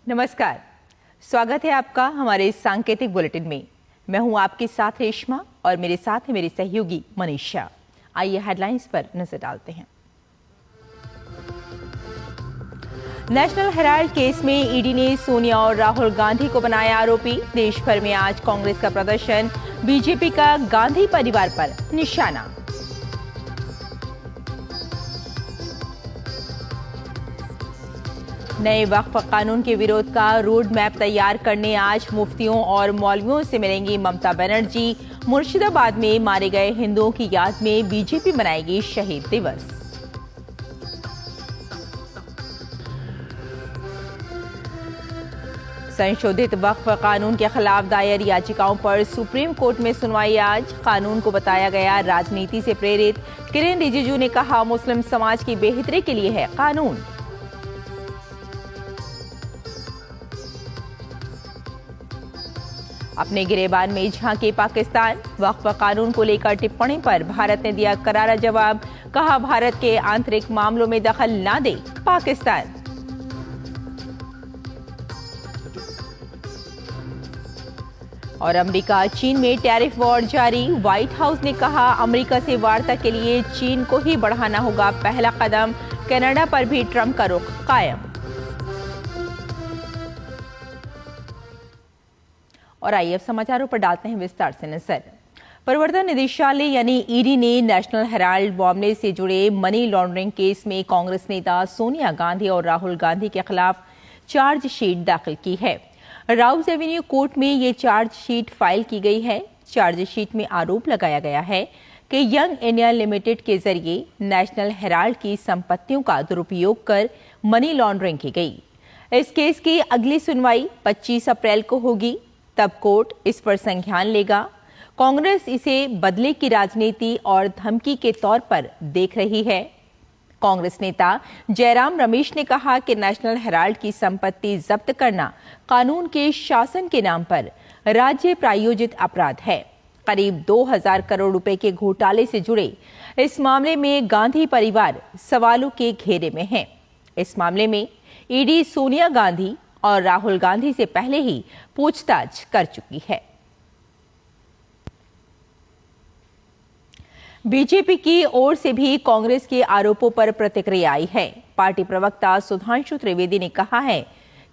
नमस्कार, स्वागत है आपका हमारे सांकेतिक बुलेटिन में। मैं हूं आपके साथ रेशमा और मेरे साथ है मेरी सहयोगी मनीषा। आइए हेडलाइंस पर नजर डालते हैं। नेशनल हेराल्ड केस में ईडी ने सोनिया और राहुल गांधी को बनाया आरोपी। देश भर में आज कांग्रेस का प्रदर्शन, बीजेपी का गांधी परिवार पर निशाना। नए वक्फ कानून के विरोध का रोड मैप तैयार करने आज मुफ्तियों और मौलवियों से मिलेंगी ममता बनर्जी। मुर्शिदाबाद में मारे गए हिंदुओं की याद में बीजेपी मनाएगी शहीद दिवस। संशोधित वक्फ कानून के खिलाफ दायर याचिकाओं पर सुप्रीम कोर्ट में सुनवाई आज। कानून को बताया गया राजनीति से प्रेरित। किरेन रिजिजू ने कहा, मुस्लिम समाज की बेहतरी के लिए है कानून। अपने गिरेबान में झांके पाकिस्तान। वक्फ कानून को लेकर टिप्पणी पर भारत ने दिया करारा जवाब। कहा, भारत के आंतरिक मामलों में दखल ना दे पाकिस्तान। और अमेरिका चीन में टैरिफ वॉर जारी। व्हाइट हाउस ने कहा, अमेरिका से वार्ता के लिए चीन को ही बढ़ाना होगा पहला कदम। कनाडा पर भी ट्रंप का रुख कायम। और आइए अब समाचारों पर डालते हैं विस्तार से नजर। प्रवर्तन निदेशालय यानी ईडी ने नेशनल हेराल्ड मामले से जुड़े मनी लॉन्ड्रिंग केस में कांग्रेस नेता सोनिया गांधी और राहुल गांधी के खिलाफ चार्जशीट दाखिल की है। राउज एवेन्यू कोर्ट में ये चार्जशीट फाइल की गई है। चार्जशीट में आरोप लगाया गया है कि यंग इंडिया लिमिटेड के जरिए नेशनल हेराल्ड की संपत्तियों का दुरुपयोग कर मनी लॉन्ड्रिंग की गई। इस केस की अगली सुनवाई 25 अप्रैल को होगी, तब कोर्ट इस पर संज्ञान लेगा। कांग्रेस इसे बदले की राजनीति और धमकी के तौर पर देख रही है। कांग्रेस नेता जयराम रमेश ने कहा कि नेशनल हेराल्ड की संपत्ति जब्त करना कानून के शासन के नाम पर राज्य प्रायोजित अपराध है। करीब 2000 करोड़ रुपए के घोटाले से जुड़े इस मामले में गांधी परिवार सवालों के घेरे में है। इस मामले में ईडी सोनिया गांधी और राहुल गांधी से पहले ही पूछताछ कर चुकी है। बीजेपी की ओर से भी कांग्रेस के आरोपों पर प्रतिक्रिया आई है। पार्टी प्रवक्ता सुधांशु त्रिवेदी ने कहा है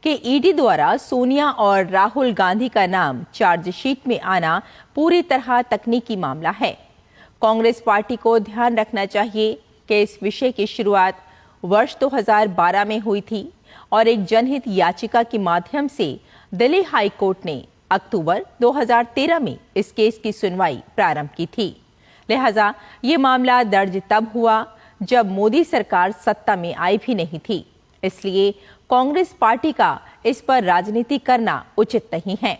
कि ईडी द्वारा सोनिया और राहुल गांधी का नाम चार्जशीट में आना पूरी तरह तकनीकी मामला है। कांग्रेस पार्टी को ध्यान रखना चाहिए कि इस विषय की शुरुआत वर्ष 2012 में हुई थी और एक जनहित याचिका के माध्यम से दिल्ली हाई कोर्ट ने अक्टूबर 2013 में इस केस की सुनवाई प्रारंभ की थी। लिहाजा ये मामला दर्ज तब हुआ जब मोदी सरकार सत्ता में आई भी नहीं थी। इसलिए कांग्रेस पार्टी का इस पर राजनीति करना उचित नहीं है।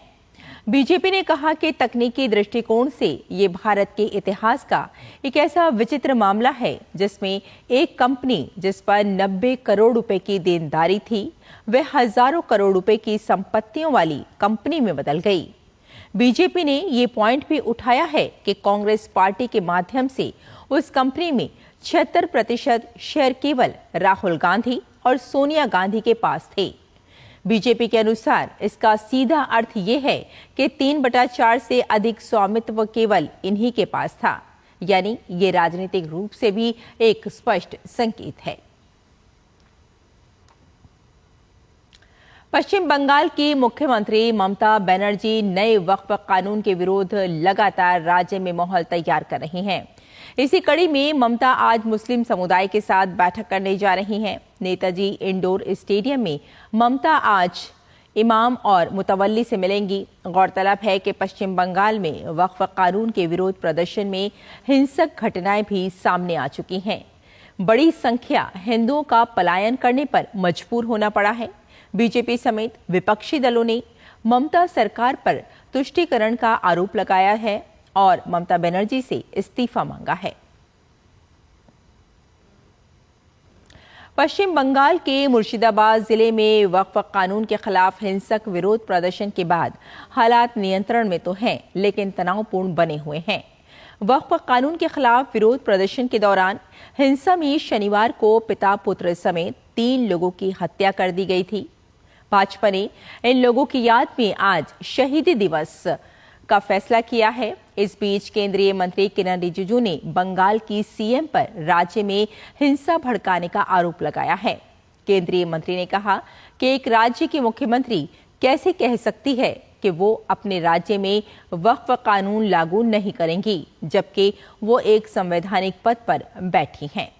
बीजेपी ने कहा कि तकनीकी दृष्टिकोण से ये भारत के इतिहास का एक ऐसा विचित्र मामला है जिसमें एक कंपनी जिस पर 90 करोड़ रुपए की देनदारी थी, वह हजारों करोड़ रुपए की संपत्तियों वाली कंपनी में बदल गई। बीजेपी ने ये पॉइंट भी उठाया है कि कांग्रेस पार्टी के माध्यम से उस कंपनी में 76% शेयर केवल राहुल गांधी और सोनिया गांधी के पास थे। बीजेपी के अनुसार इसका सीधा अर्थ यह है कि 3/4 से अधिक स्वामित्व केवल इन्हीं के पास था। यानी ये राजनीतिक रूप से भी एक स्पष्ट संकेत है। पश्चिम बंगाल की मुख्यमंत्री ममता बनर्जी नए वक्फ कानून के विरोध लगातार राज्य में माहौल तैयार कर रही हैं। इसी कड़ी में ममता आज मुस्लिम समुदाय के साथ बैठक करने जा रही हैं। नेताजी इंडोर स्टेडियम में ममता आज इमाम और मुतवल्ली से मिलेंगी। गौरतलब है कि पश्चिम बंगाल में वक्फ कानून के विरोध प्रदर्शन में हिंसक घटनाएं भी सामने आ चुकी हैं। बड़ी संख्या हिंदुओं का पलायन करने पर मजबूर होना पड़ा है। बीजेपी समेत विपक्षी दलों ने ममता सरकार पर तुष्टीकरण का आरोप लगाया है और ममता बनर्जी से इस्तीफा मांगा है। पश्चिम बंगाल के मुर्शिदाबाद जिले में वक्फ कानून के खिलाफ हिंसक विरोध प्रदर्शन के बाद हालात नियंत्रण में तो हैं, लेकिन तनावपूर्ण बने हुए हैं। वक्फ कानून के खिलाफ विरोध प्रदर्शन के दौरान हिंसा में शनिवार को पिता पुत्र समेत 3 लोगों की हत्या कर दी गई थी। भाजपा ने इन लोगों की याद में आज शहीदी दिवस का फैसला किया है। इस बीच केंद्रीय मंत्री किरण रिजिजू ने बंगाल की सीएम पर राज्य में हिंसा भड़काने का आरोप लगाया है। केंद्रीय मंत्री ने कहा कि एक राज्य की मुख्यमंत्री कैसे कह सकती है कि वो अपने राज्य में वक्फ कानून लागू नहीं करेंगी, जबकि वो एक संवैधानिक पद पर बैठी हैं।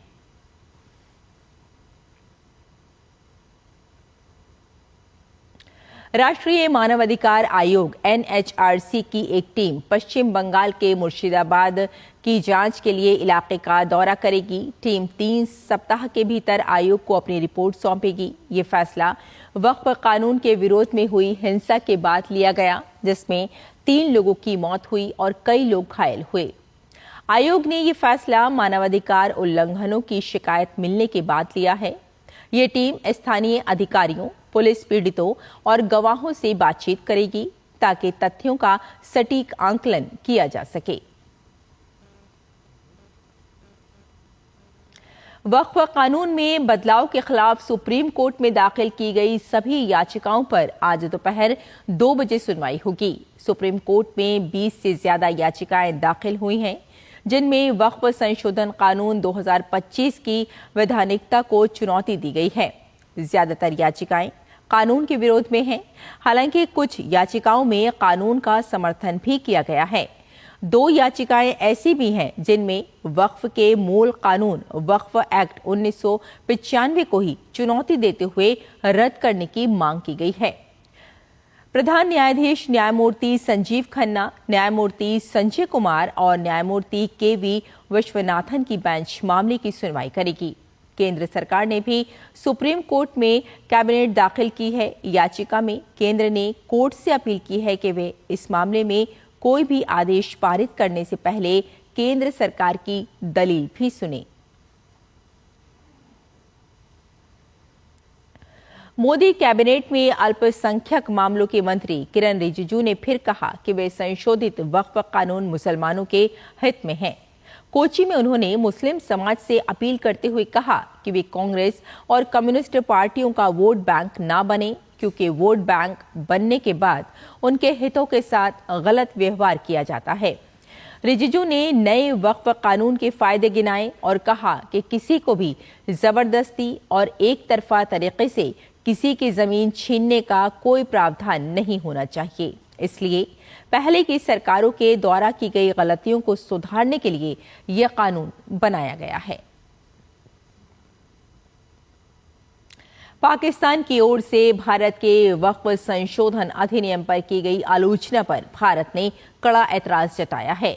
राष्ट्रीय मानवाधिकार आयोग एनएचआरसी की एक टीम पश्चिम बंगाल के मुर्शिदाबाद की जांच के लिए इलाके का दौरा करेगी। टीम 3 सप्ताह के भीतर आयोग को अपनी रिपोर्ट सौंपेगी। ये फैसला वक्फ कानून के विरोध में हुई हिंसा के बाद लिया गया, जिसमें 3 लोगों की मौत हुई और कई लोग घायल हुए। आयोग ने ये फैसला मानवाधिकार उल्लंघनों की शिकायत मिलने के बाद लिया है। ये टीम स्थानीय अधिकारियों, पुलिस, पीड़ितों और गवाहों से बातचीत करेगी ताकि तथ्यों का सटीक आंकलन किया जा सके। वक्फ कानून में बदलाव के खिलाफ सुप्रीम कोर्ट में दाखिल की गई सभी याचिकाओं पर आज दोपहर 2 बजे सुनवाई होगी। सुप्रीम कोर्ट में 20 से ज्यादा याचिकाएं दाखिल हुई हैं, जिनमें वक्फ संशोधन कानून 2025 की वैधानिकता को चुनौती दी गई है। ज्यादातर याचिकाएं कानून के विरोध में हैं। हालांकि कुछ याचिकाओं में कानून का समर्थन भी किया गया है। 2 याचिकाएं ऐसी भी हैं जिनमें वक्फ के मूल कानून वक्फ एक्ट 1995 को ही चुनौती देते हुए रद्द करने की मांग की गई है। प्रधान न्यायाधीश न्यायमूर्ति संजीव खन्ना, न्यायमूर्ति संजय कुमार और न्यायमूर्ति केवी विश्वनाथन की बेंच मामले की सुनवाई करेगी। केंद्र सरकार ने भी सुप्रीम कोर्ट में कैबिनेट दाखिल की है। याचिका में केंद्र ने कोर्ट से अपील की है कि वे इस मामले में कोई भी आदेश पारित करने से पहले केंद्र सरकार की दलील भी सुने। मोदी कैबिनेट में अल्पसंख्यक मामलों के मंत्री किरण रिजिजू ने फिर कहा कि वे संशोधित वक्फ कानून मुसलमानों के हित में है। कोची में उन्होंने मुस्लिम समाज से अपील करते हुए कहा कि वे कांग्रेस और कम्युनिस्ट पार्टियों का वोट बैंक ना बने, क्योंकि वोट बैंक बनने के बाद उनके हितों के साथ गलत व्यवहार किया जाता है। रिजिजू ने नए वक्फ कानून के फायदे गिनाए और कहा कि किसी को भी जबरदस्ती और एक तरफा तरीके से किसी की जमीन छीनने का कोई प्रावधान नहीं होना चाहिए। इसलिए पहले की सरकारों के द्वारा की गई गलतियों को सुधारने के लिए यह कानून बनाया गया है। पाकिस्तान की ओर से भारत के वक्फ संशोधन अधिनियम पर की गई आलोचना पर भारत ने कड़ा ऐतराज जताया है।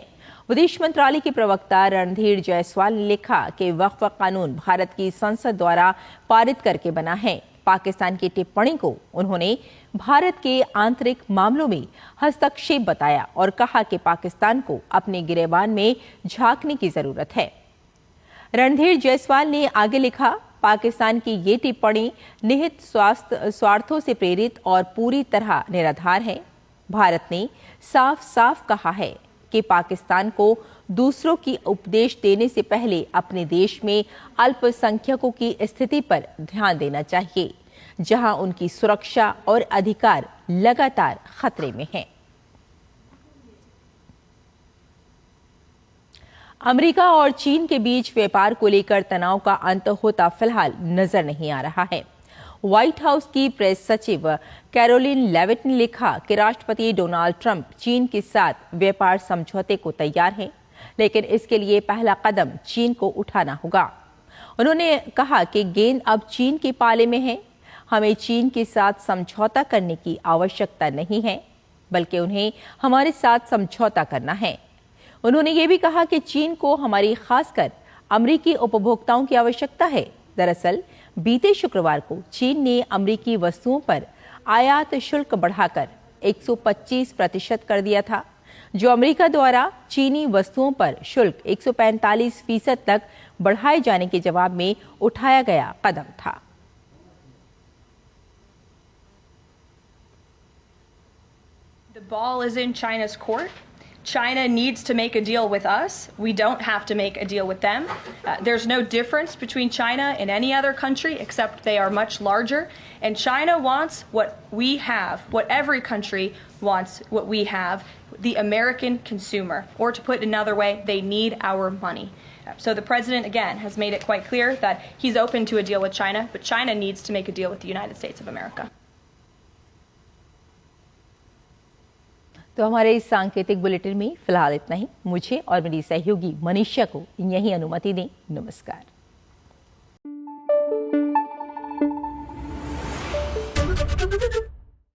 विदेश मंत्रालय के प्रवक्ता रणधीर जायसवाल ने लिखा कि वक्फ कानून भारत की संसद द्वारा पारित करके बना है। पाकिस्तान की टिप्पणी को उन्होंने भारत के आंतरिक मामलों में हस्तक्षेप बताया और कहा कि पाकिस्तान को अपने गिरेबान में झांकने की जरूरत है। रणधीर जायसवाल ने आगे लिखा, पाकिस्तान की ये टिप्पणी निहित स्वार्थों से प्रेरित और पूरी तरह निराधार है। भारत ने साफ साफ कहा है कि पाकिस्तान को दूसरों की उपदेश देने से पहले अपने देश में अल्पसंख्यकों की स्थिति पर ध्यान देना चाहिए, जहां उनकी सुरक्षा और अधिकार लगातार खतरे में हैं। अमेरिका और चीन के बीच व्यापार को लेकर तनाव का अंत होता फिलहाल नजर नहीं आ रहा है। व्हाइट हाउस की प्रेस सचिव कैरोलिन लेविट ने लिखा कि राष्ट्रपति डोनाल्ड ट्रंप चीन के साथ व्यापार समझौते को तैयार हैं, लेकिन इसके लिए पहला कदम चीन को उठाना होगा। उन्होंने कहा कि गेंद अब चीन के पाले में है। हमें चीन के साथ समझौता करने की आवश्यकता नहीं है, बल्कि उन्हें हमारे साथ समझौता करना है। उन्होंने ये भी कहा कि चीन को हमारी, खासकर अमेरिकी उपभोक्ताओं की आवश्यकता है। दरअसल बीते शुक्रवार को चीन ने अमेरिकी वस्तुओं पर आयात शुल्क बढ़ाकर 125% कर दिया था, जो अमेरिका द्वारा चीनी वस्तुओं पर शुल्क 145% तक बढ़ाए जाने के जवाब में उठाया गया कदम था। The ball is in China's court. China needs to make a deal with us. We don't have to make a deal with them. There's no difference between China and any other country except they are much larger. And China wants what we have, what every country wants what we have, the American consumer. Or to put it another way, they need our money. So the president, again, has made it quite clear that he's open to a deal with China, but China needs to make a deal with the United States of America. तो हमारे इस सांकेतिक bulletin में फिलहाल इतना ही। मुझे और मेरी सहयोगी मनीषा को यही अनुमति दें। नमस्कार।